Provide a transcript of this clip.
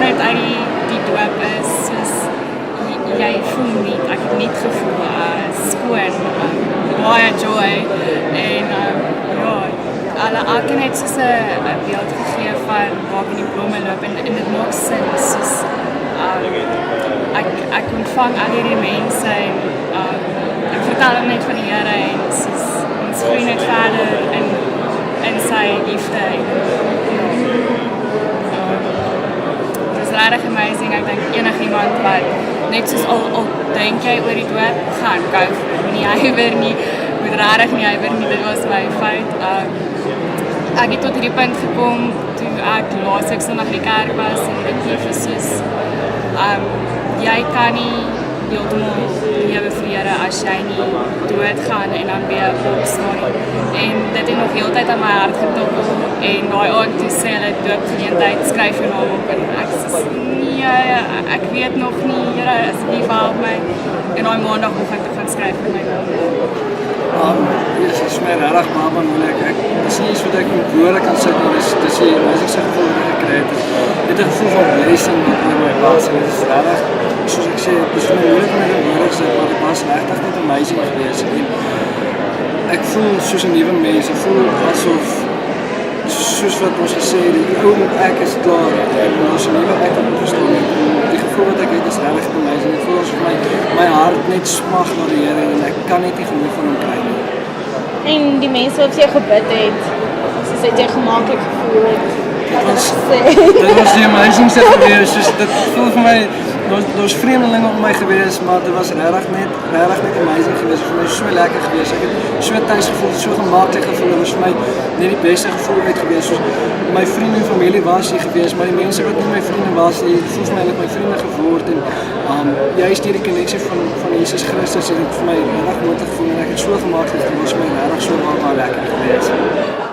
ervaar het uit die doop is, soos jy voel nie, ek het net gevoel, skoon, baie joy, en ja, elke net soos 'n beeld gegee van waar die blome loop, en dit maak sin, soos, ek ontvang al hierdie mense, en ek vertel hulle net van die Here, en soos, ons groei net verder in sy liefde, dit is regtig amazing, ek dink enigiemand wat net soos al dink jy oor die doop, gaan go for it, nie huiwer nie, moet regtig nie huiwer nie, dit was my fout. Ek het tot hierdie punt gekom, toe ek laasweek Sondag in die kerk was, en dit is soos, jy kan nie heeltemal lewe vir die Here as jy nie doodgaan en dan weer opstaan nie. En dit het nog heeltyd aan my hart getokkel, en daai aand toe sê hulle doopgeleentheid, skryf jou naam op, en ek sê, nee, ek weet nog nie, Here, asseblief help my, en daai maandag hoef ek te gaan skryf vir my naam. Dit is my regtig baie moeilik. Dis nie iets wat ek in woorde kan sit nie. Dis die amazing gevoel wat ek gekry het. Dit is 'n gevoel van blessing wat in my was, en dit is regtig, soos ek sê, dit is vir my moeilik om dit in woorde te sit, maar dit was regtig net amazing geweest. Ek voel soos 'n nuwe mens. Ek voel asof, soos wat ons gesê het, die ou ek is klaar, en ons 'n nuwe ek op gestaan het. Die gevoel wat ek het is regtig amazing. Ek voel asof my hart net smag na die Here, en ek kan net nie genoeg van hom kry nie. En die mense wat vir jou gebid het, soos het jy gemaklik gevoel het, wat het gesê? Dit was die amazingste geweest, soos dit voel vir my, daar's vreemdelinge om my geweest, maar dit was regtig net amazing geweest, vir my so lekker geweest, ek het so tuis gevoel, so gemaklik gevoel, dit was vir my net die beste gevoel uit geweest, soos my vriende en familie was hier geweest, maar die mense wat nie my vriende was, die voel vir my like my vriende geword, en juist hierdie connectie van Jesus Christus het dit vir my regtig moontlik gevoel, en ek het so gemaklik gevoel, was vir my regtig so baie lekker geweest.